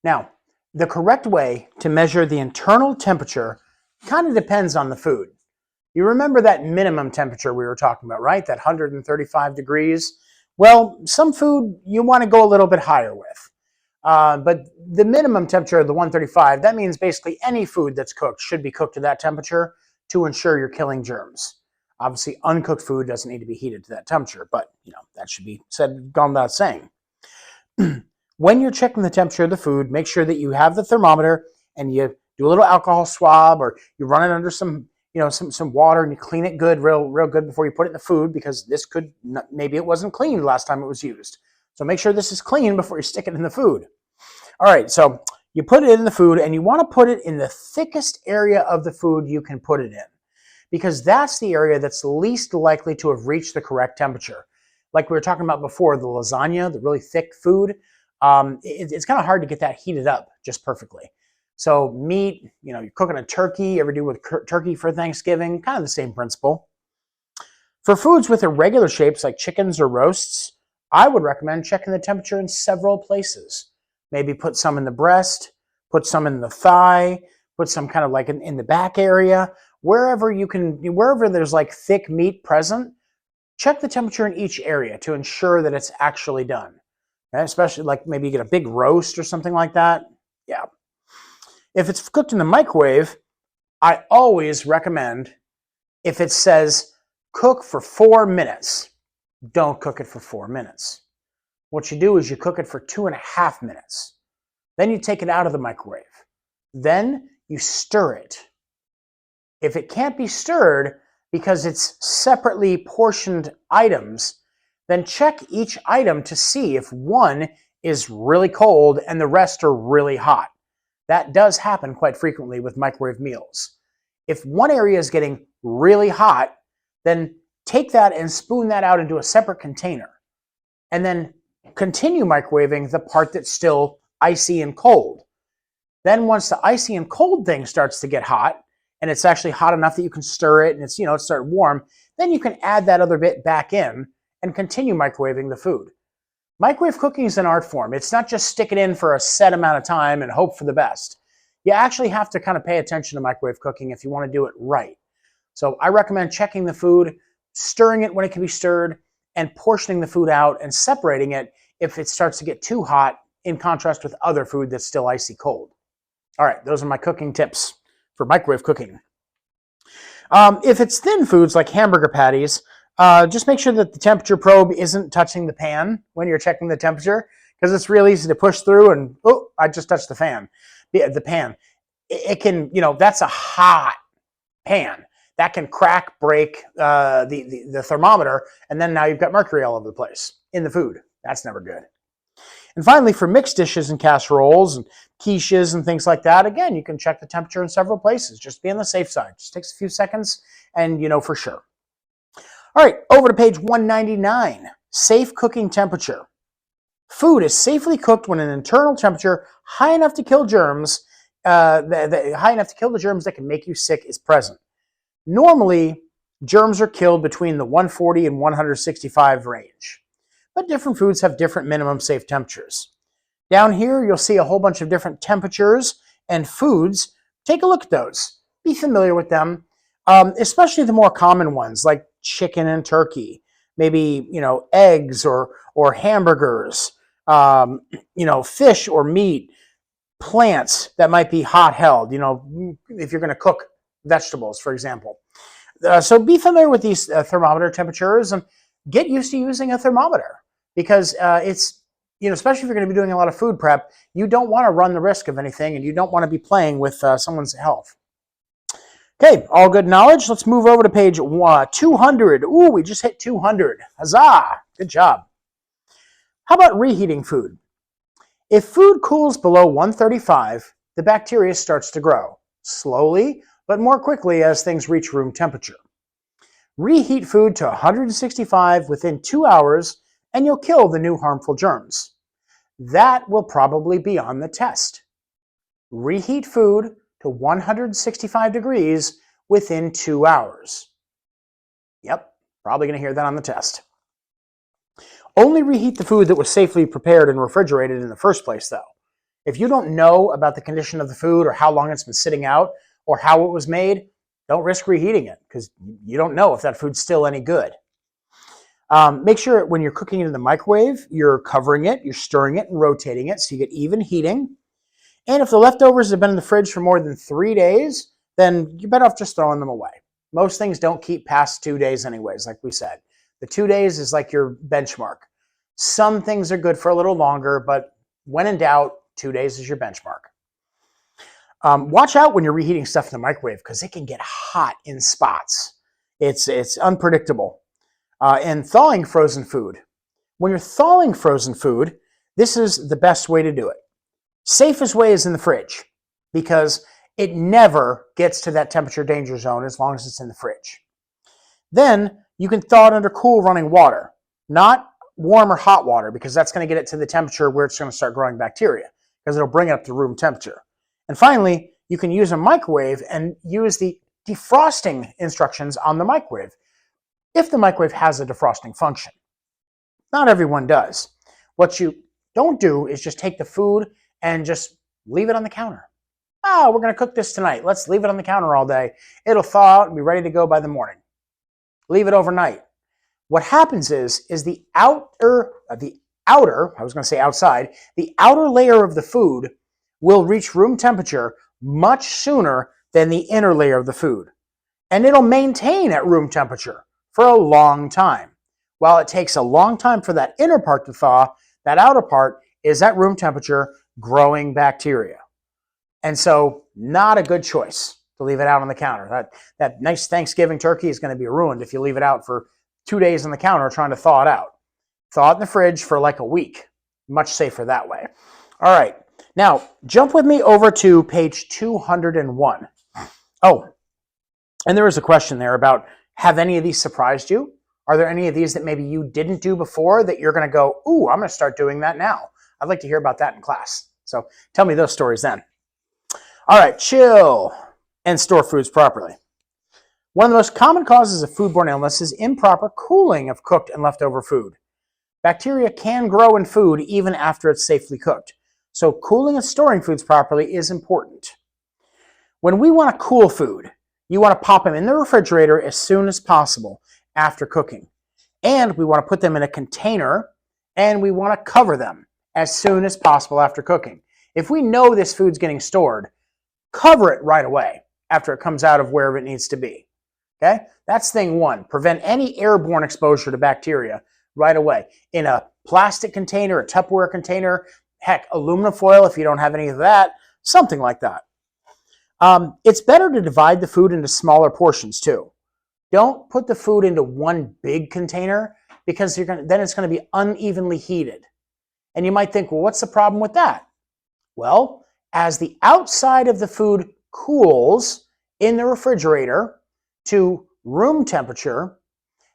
Now, the correct way to measure the internal temperature kind of depends on the food. You remember that minimum temperature we were talking about, right? That 135 degrees. Well, some food you want to go a little bit higher with. But the minimum temperature of the 135, that means basically any food that's cooked should be cooked to that temperature to ensure you're killing germs. Obviously, uncooked food doesn't need to be heated to that temperature, but that should be said, gone without saying. When you're checking the temperature of the food, make sure that you have the thermometer and you do a little alcohol swab, or you run it under some water and you clean it good, real good before you put it in the food, because this could maybe it wasn't cleaned last time it was used. So make sure this is clean before you stick it in the food. All right, so you put it in the food and you want to put it in the thickest area of the food you can put it in, because that's the area that's least likely to have reached the correct temperature. Like we were talking about before, the lasagna, the really thick food, it's kind of hard to get that heated up just perfectly. So meat, you're cooking a turkey, ever do with turkey for Thanksgiving, kind of the same principle. For foods with irregular shapes like chickens or roasts, I would recommend checking the temperature in several places. Maybe put some in the breast, put some in the thigh, put some kind of like in the back area, wherever there's like thick meat present. Check the temperature in each area to ensure that it's actually done. Okay? Especially like maybe you get a big roast or something like that. Yeah. If it's cooked in the microwave, I always recommend, if it says cook for 4 minutes, don't cook it for 4 minutes. What you do is you cook it for 2.5 minutes. Then you take it out of the microwave. Then you stir it. If it can't be stirred because it's separately portioned items, then check each item to see if one is really cold and the rest are really hot. That does happen quite frequently with microwave meals. If one area is getting really hot, then take that and spoon that out into a separate container. And then continue microwaving the part that's still icy and cold. Then once the icy and cold thing starts to get hot, and it's actually hot enough that you can stir it and it's started warm, then you can add that other bit back in and continue microwaving the food. Microwave cooking is an art form. It's not just stick it in for a set amount of time and hope for the best. You actually have to kind of pay attention to microwave cooking if you want to do it right. So I recommend checking the food, stirring it when it can be stirred, and portioning the food out and separating it if it starts to get too hot, in contrast with other food that's still icy cold. All right, those are my cooking tips for microwave cooking. If it's thin foods like hamburger patties, just make sure that the temperature probe isn't touching the pan when you're checking the temperature, because it's real easy to push through and, oh, I just touched the pan. It can, that's a hot pan. That can crack, break the thermometer, and then now you've got mercury all over the place in the food. That's never good. And finally, for mixed dishes and casseroles and quiches and things like that, again, you can check the temperature in several places. Just be on the safe side. Just takes a few seconds and you know for sure. All right, over to page 199, safe cooking temperature. Food is safely cooked when an internal temperature high enough to kill germs, high enough to kill the germs that can make you sick is present. Normally, germs are killed between the 140 and 165 range, but different foods have different minimum safe temperatures. Down here, you'll see a whole bunch of different temperatures and foods. Take a look at those. Be familiar with them, especially the more common ones like chicken and turkey, maybe eggs or hamburgers, fish or meat, plants that might be hot held. If you're going to cook vegetables, for example. So be familiar with these thermometer temperatures and get used to using a thermometer, because it's, especially if you're going to be doing a lot of food prep, you don't want to run the risk of anything and you don't want to be playing with someone's health. Okay, all good knowledge. Let's move over to page 200. Ooh, we just hit 200. Huzzah! Good job. How about reheating food? If food cools below 135, the bacteria starts to grow, slowly but more quickly as things reach room temperature. Reheat food to 165 within 2 hours and you'll kill the new harmful germs. That will probably be on the test. Reheat food to 165 degrees within 2 hours. Yep, probably going to hear that on the test. Only reheat the food that was safely prepared and refrigerated in the first place, though. If you don't know about the condition of the food or how long it's been sitting out or how it was made, don't risk reheating it because you don't know if that food's still any good. Make sure when you're cooking it in the microwave, you're covering it, you're stirring it and rotating it so you get even heating. And if the leftovers have been in the fridge for more than 3 days, then you're better off just throwing them away. Most things don't keep past 2 days anyways, like we said. The 2 days is like your benchmark. Some things are good for a little longer, but when in doubt, 2 days is your benchmark. Watch out when you're reheating stuff in the microwave because it can get hot in spots. It's unpredictable. And thawing frozen food. When you're thawing frozen food, this is the best way to do it. Safest way is in the fridge because it never gets to that temperature danger zone as long as it's in the fridge. Then you can thaw it under cool running water, not warm or hot water because that's going to get it to the temperature where it's going to start growing bacteria because it'll bring it up to room temperature. And finally, you can use a microwave and use the defrosting instructions on the microwave if the microwave has a defrosting function. Not everyone does. What you don't do is just take the food and just leave it on the counter. We're going to cook this tonight. Let's leave it on the counter all day. It'll thaw out and be ready to go by the morning. Leave it overnight. What happens is the outer, I was going to say outside, the outer layer of the food will reach room temperature much sooner than the inner layer of the food. And it'll maintain at room temperature for a long time. While it takes a long time for that inner part to thaw, that outer part is at room temperature growing bacteria. And so not a good choice to leave it out on the counter. That nice Thanksgiving turkey is going to be ruined if you leave it out for 2 days on the counter trying to thaw it out. Thaw it in the fridge for like a week. Much safer that way. All right. Now, jump with me over to page 201. Oh, and there was a question there about, have any of these surprised you? Are there any of these that maybe you didn't do before that you're going to go, ooh, I'm going to start doing that now? I'd like to hear about that in class. So tell me those stories then. All right, chill and store foods properly. One of the most common causes of foodborne illness is improper cooling of cooked and leftover food. Bacteria can grow in food even after it's safely cooked. So cooling and storing foods properly is important. When we want to cool food, you want to pop them in the refrigerator as soon as possible after cooking. And we want to put them in a container and we want to cover them as soon as possible after cooking. If we know this food's getting stored, cover it right away after it comes out of wherever it needs to be. Okay? That's thing one. Prevent any airborne exposure to bacteria right away. In a plastic container, a Tupperware container, heck, aluminum foil if you don't have any of that, something like that. It's better to divide the food into smaller portions too. Don't put the food into one big container because then it's going to be unevenly heated. And you might think, well, what's the problem with that? Well, as the outside of the food cools in the refrigerator to room temperature,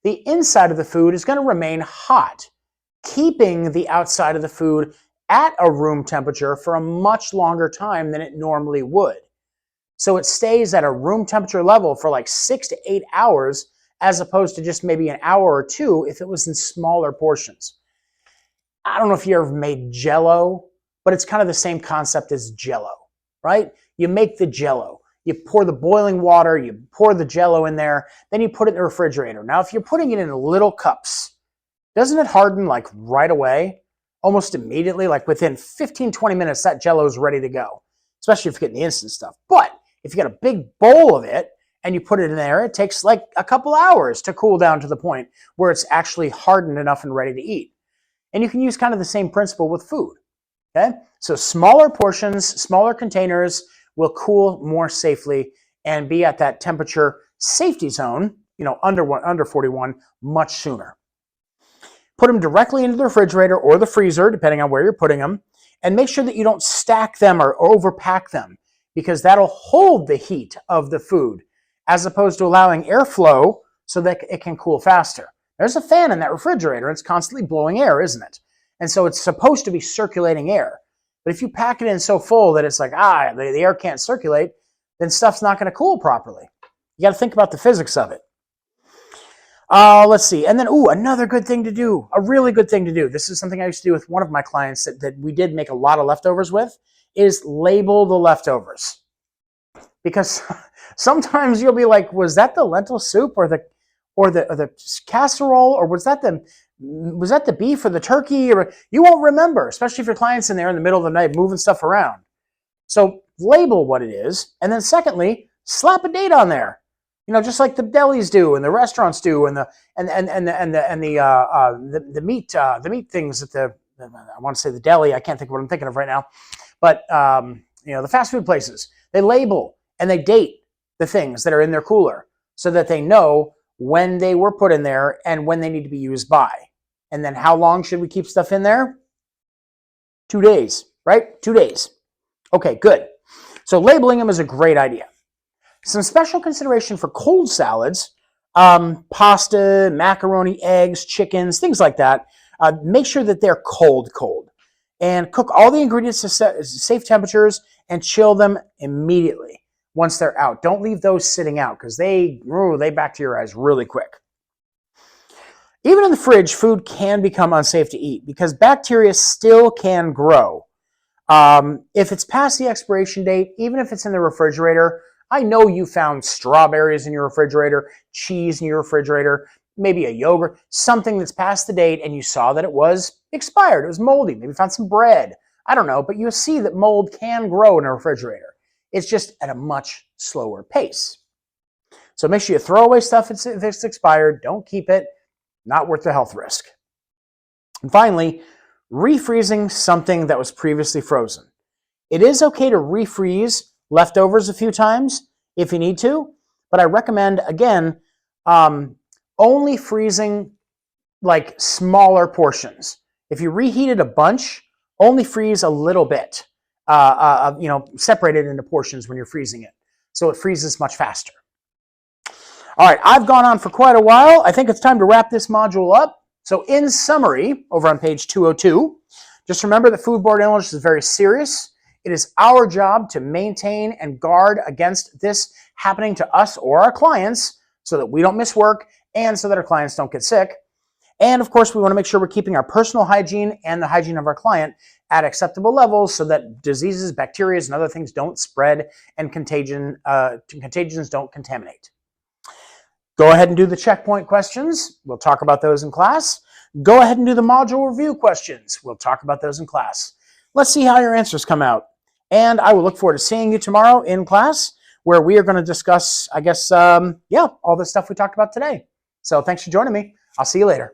the inside of the food is going to remain hot, keeping the outside of the food at a room temperature for a much longer time than it normally would. So it stays at a room temperature level for like 6 to 8 hours as opposed to just maybe an hour or two if it was in smaller portions. I don't know if you ever made Jell-O, but it's kind of the same concept as Jell-O, right? You make the Jell-O. You pour the boiling water, you pour the Jell-O in there, then you put it in the refrigerator. Now, if you're putting it in little cups, doesn't it harden like right away? Almost immediately, like within 15, 20 minutes, that Jell-O is ready to go, especially if you're getting the instant stuff. But if you got a big bowl of it and you put it in there, it takes like a couple hours to cool down to the point where it's actually hardened enough and ready to eat. And you can use kind of the same principle with food. Okay? So smaller portions, smaller containers will cool more safely and be at that temperature safety zone, under 41 much sooner. Put them directly into the refrigerator or the freezer, depending on where you're putting them, and make sure that you don't stack them or overpack them because that'll hold the heat of the food as opposed to allowing airflow so that it can cool faster. There's a fan in that refrigerator. It's constantly blowing air, isn't it? And so it's supposed to be circulating air. But if you pack it in so full that it's like, the air can't circulate, then stuff's not going to cool properly. You got to think about the physics of it. Let's see. And then, another good thing to do, a really good thing to do. This is something I used to do with one of my clients that we did make a lot of leftovers with, is label the leftovers. Because sometimes you'll be like, was that the lentil soup or the casserole, or was that the beef or the turkey? Or you won't remember, especially if your client's in there in the middle of the night moving stuff around. So label what it is, and then secondly, slap a date on there. Just like the delis do and the restaurants do, and the meat things at I want to say the deli. I can't think of what I'm thinking of right now, but the fast food places, they label and they date the things that are in their cooler so that they know when they were put in there and when they need to be used by. And then how long should we keep stuff in there? 2 days, right? 2 days. Okay, good. So labeling them is a great idea. Some special consideration for cold salads, pasta, macaroni, eggs, chickens, things like that. Make sure that they're cold. And cook all the ingredients to safe temperatures and chill them immediately once they're out. Don't leave those sitting out because they bacterialize really quick. Even in the fridge, food can become unsafe to eat because bacteria still can grow. If it's past the expiration date, even if it's in the refrigerator, I know you found strawberries in your refrigerator, cheese in your refrigerator, maybe a yogurt, something that's past the date, and you saw that it was expired, it was moldy, maybe found some bread. I don't know, but you see that mold can grow in a refrigerator. It's just at a much slower pace. So make sure you throw away stuff if it's expired. Don't keep it. Not worth the health risk. And finally, refreezing something that was previously frozen. It is okay to refreeze leftovers a few times if you need to, but I recommend, again, only freezing like smaller portions. If you reheated a bunch, only freeze a little bit, separate it into portions when you're freezing it, so it freezes much faster. All right, I've gone on for quite a while. I think it's time to wrap this module up. So in summary, over on page 202, just remember that foodborne illness is very serious. It is our job to maintain and guard against this happening to us or our clients so that we don't miss work and so that our clients don't get sick. And of course, we want to make sure we're keeping our personal hygiene and the hygiene of our client at acceptable levels so that diseases, bacteria, and other things don't spread and contagions don't contaminate. Go ahead and do the checkpoint questions. We'll talk about those in class. Go ahead and do the module review questions. We'll talk about those in class. Let's see how your answers come out. And I will look forward to seeing you tomorrow in class where we are going to discuss, all the stuff we talked about today. So thanks for joining me. I'll see you later.